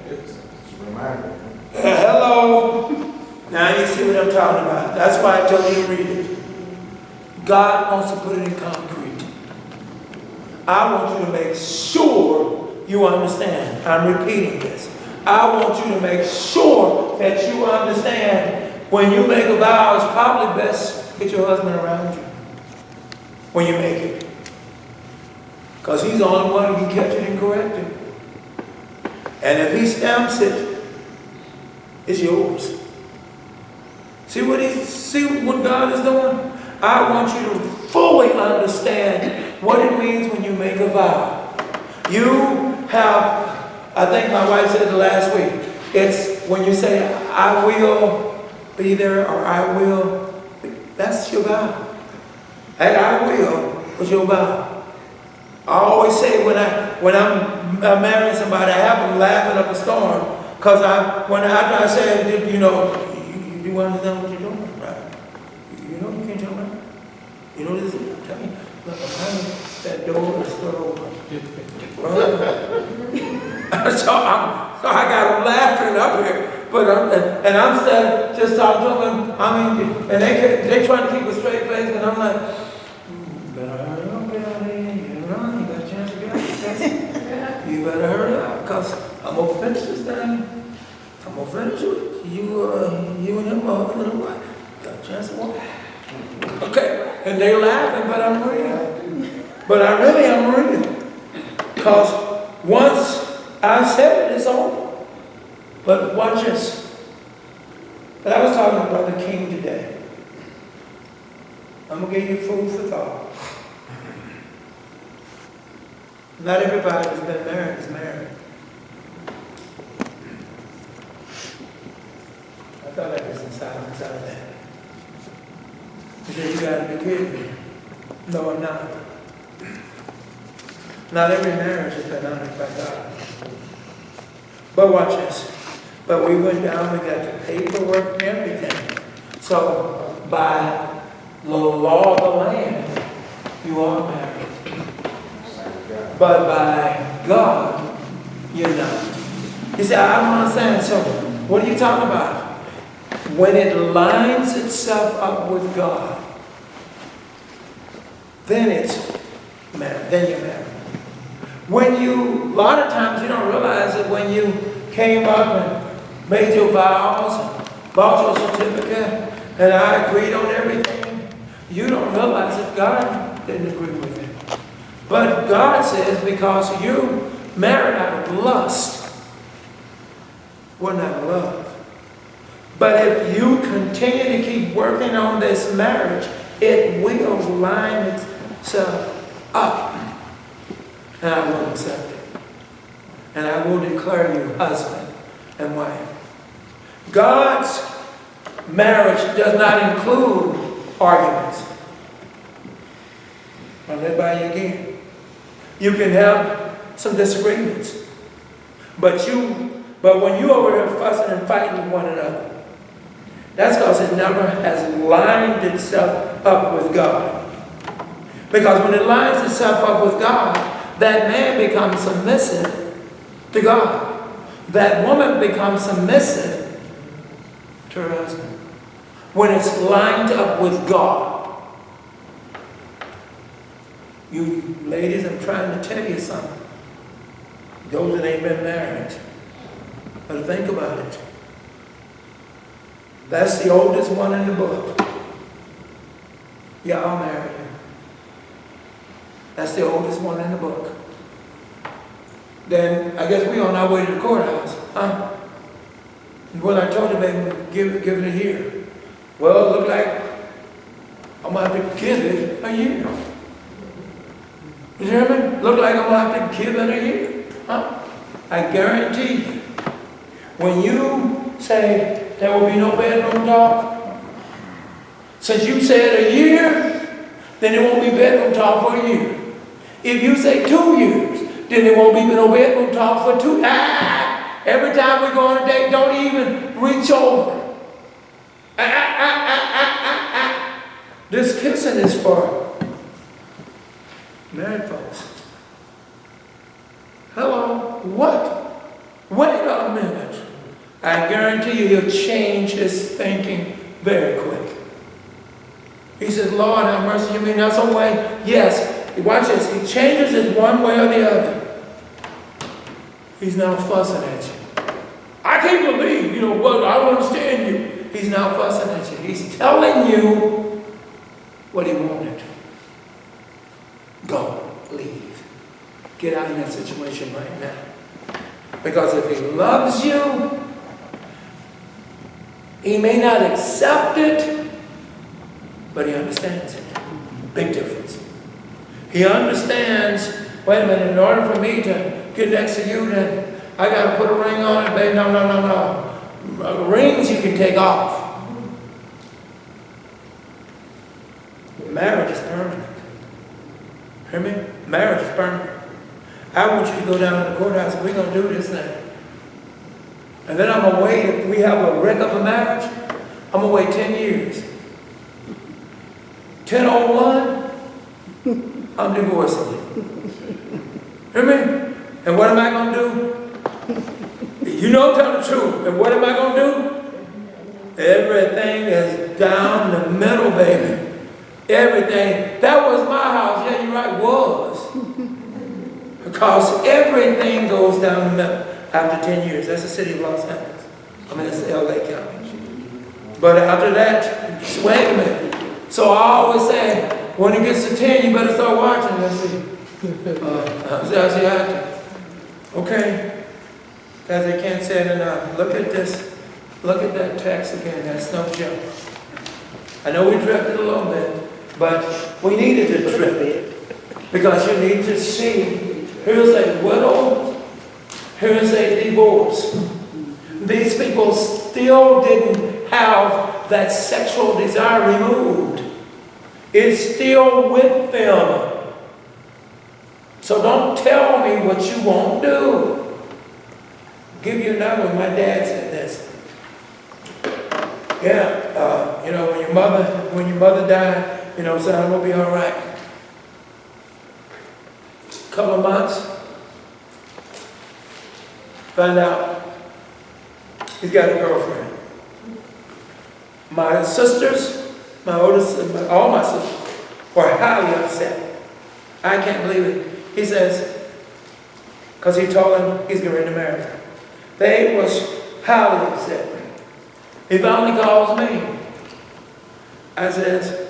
It's a reminder. Hello. Now you see what I'm talking about. That's why I told you to read it. God wants to put it in concrete. I want you to make sure you understand. I'm repeating this. I want you to make sure that you understand when you make a vow, it's probably best get your husband around you when you make it. Because he's the only one who can catch it and correct it. And if he stamps it, it's yours. See what God is doing? I want you to fully understand what it means when you make a vow. You have, I think my wife said it last week, it's when you say, I will be there, or I will, that's your vow. And I will was your vow. I always say when I'm marrying somebody, I have them laughing up a storm, because after I say, you understand what you're doing, right? You know you can't tell me. You know this is, I'm telling you, look, that door is still open. So I got them laughing up here, and I'm still just talking to them, and they trying to keep a straight face, and I'm like, better hurry up, get out of here, you got a chance to get out. You better hurry up, because I'm going to finish this thing. I'm going to finish it. You and him are going to what? Got a chance to walk. Okay, and they're laughing, but I'm reading. But I really am reading. Because once I said it, it's over. But watch this. But I was talking to Brother King today. I'm going to give you food for thought. Not everybody who's been married is married. I thought I was inside of that. He said, you got to be kidding me. No, I'm not. Not every marriage has been honored by God. But watch this. But we went down, we got the paperwork and everything. So by the law of the land, you are married. But by God, You're not. You say, I don't understand. So what are you talking about? When it lines itself up with God, then it's married. Then you're married. When you, a lot of times you don't realize that when you came up and made your vows, and bought your certificate, and I agreed on everything, you don't realize that God didn't agree with it. But God says because you married out of lust, we're not in love. But if you continue to keep working on this marriage, it will line itself up. And I will accept it. And I will declare you husband and wife. God's marriage does not include arguments. I'll let by you again. You can have some disagreements. But when you're over there fussing and fighting with one another, that's because it never has lined itself up with God. Because when it lines itself up with God, that man becomes submissive to God. That woman becomes submissive to her husband. When it's lined up with God. You ladies, I'm trying to tell you something. Those that ain't been married, but think about it. That's the oldest one in the book. Y'all married him. That's the oldest one in the book. Then I guess we on our way to the courthouse, huh? Well, I told you, baby, give it a year. Well, it looked like I'm going to have to give it a year. You hear me? Look like I'm going to have to give it a year. Huh? I guarantee you, when you say there will be no bedroom talk, since you said a year, then there won't be bedroom talk for a year. If you say 2 years, then there won't be no bedroom talk for 2. Every time we go on a date, don't even reach over. This kissing is for married folks. Hello? What? Wait a minute. I guarantee you he'll change his thinking very quick. He says, Lord, have mercy. You mean that's a way? Yes. Watch this. He changes it one way or the other. He's now fussing at you. I can't believe, what, I don't understand you. He's now fussing at you. He's telling you what he wanted. Go. Leave. Get out of that situation right now. Because if he loves you, he may not accept it, but he understands it. Big difference. He understands, wait a minute, in order for me to get next to you, then I got to put a ring on it, baby. No. Rings you can take off. Marriage is permanent. Hear me? Marriage is permanent. I want you to go down to the courthouse and we're going to do this thing. And then I'm going to wait. If we have a wreck of a marriage, I'm going to wait 10 years. 10:01, I'm divorcing you. Hear me? And what am I going to do? You know, tell the truth. And what am I going to do? Everything is down the middle, baby. Everything. That was my house. Yeah, you're right, was. Because everything goes down the middle after 10 years. That's the city of Los Angeles. That's LA County. But after that, wait a minute. So I always say, when it gets to 10, you better start watching. Let's see. How's he acting? Okay. Because they can't say it enough. Look at this. Look at that text again. That's no joke. I know we drifted a little bit, but we needed to drift. Because you need to see. Here's a widow. Here's a divorce. These people still didn't have that sexual desire removed. It's still with them. So don't tell me what you won't do. I'll give you another one. My dad said this. Yeah, when your mother died, son, I'm gonna be all right. Couple of months. Find out he's got a girlfriend. My sisters, my oldest, all my sisters were highly upset. I can't believe it. He says, because he told them he's getting ready to marry her. They was highly upset. He finally calls me. I says,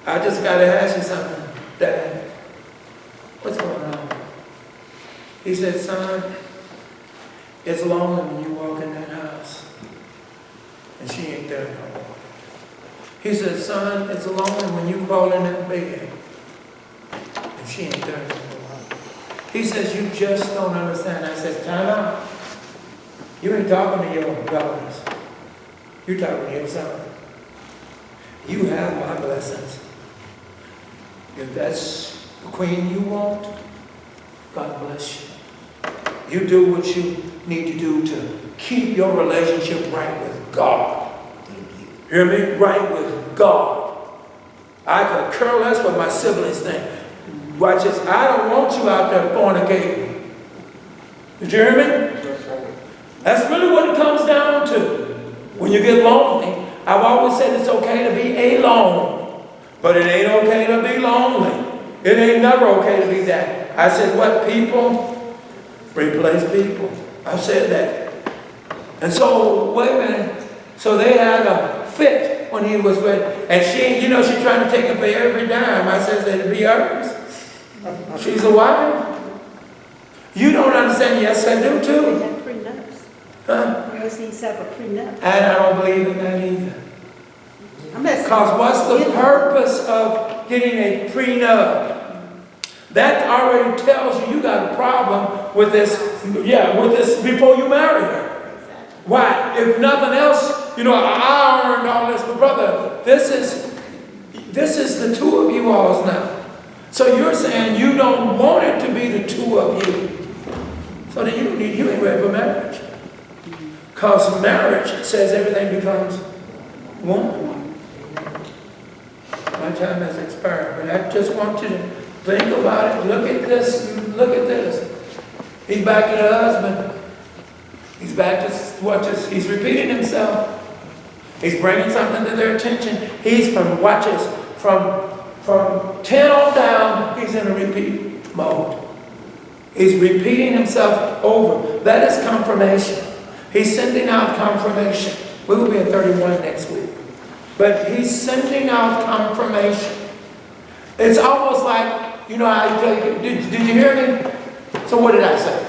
I just got to ask you something, Dad. What's going on? He said, son, it's lonely when you walk in that house and she ain't there no more. He said, son, it's lonely when you crawl in that bed and she ain't there no more. He says, you just don't understand. I said, time out. You ain't talking to your daughters. You're talking to your son. You have my blessings. If that's the queen you want, God bless you. You do what you need to do to keep your relationship right with God. Hear me? Right with God. I could care less what my siblings think. Watch this. I don't want you out there fornicating. Did you hear me? That's really what it comes down to. When you get lonely, I've always said it's okay to be alone, but it ain't okay to be lonely. It ain't never okay to be that. I said, what? People replace people. I've said that. And so, wait a minute. So they had a fit when he was with, and she, you know, she's trying to take it for every dime. I said that'd be hers. She's a wife. You don't understand. Yes, I do too. They have prenups. Huh? Unless he's have a prenup. And I don't believe in that either. I'm not saying- Because what's the purpose of getting a prenup? That already tells you got a problem with this, with this before you marry her. Why? If nothing else, you know, I earned all this, but brother, this is the two of you alls now. So you're saying you don't want it to be the two of you. So then you ain't ready for marriage. Because marriage says everything becomes one. My time has expired, but I just want you to think about it. Look at this. Look at this. He's back to the husband. He's back to watch this. He's repeating himself. He's bringing something to their attention. He's from from 10 on down. He's in a repeat mode. He's repeating himself over. That is confirmation. He's sending out confirmation. We will be at 31 next week. But he's sending out confirmation. It's almost like, you know, did you hear me? So what did I say?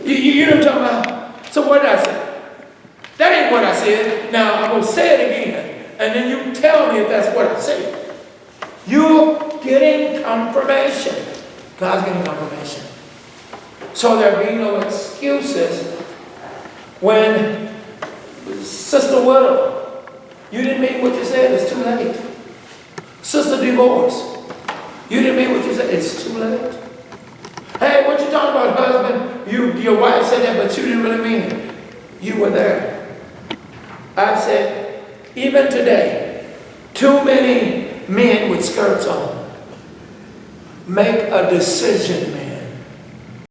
You know what I'm talking about? So what did I say? That ain't what I said. Now I'm going to say it again. And then you tell me if that's what I said. You're getting confirmation. God's getting confirmation. So there be no excuses when Sister Widow, you didn't mean what you said, it's too late. Sister Divorce, you didn't mean what you said, it's too late. Hey, what you talking about, husband? Your wife said that, but you didn't really mean it. You were there. I've said, even today, too many men with skirts on make a decision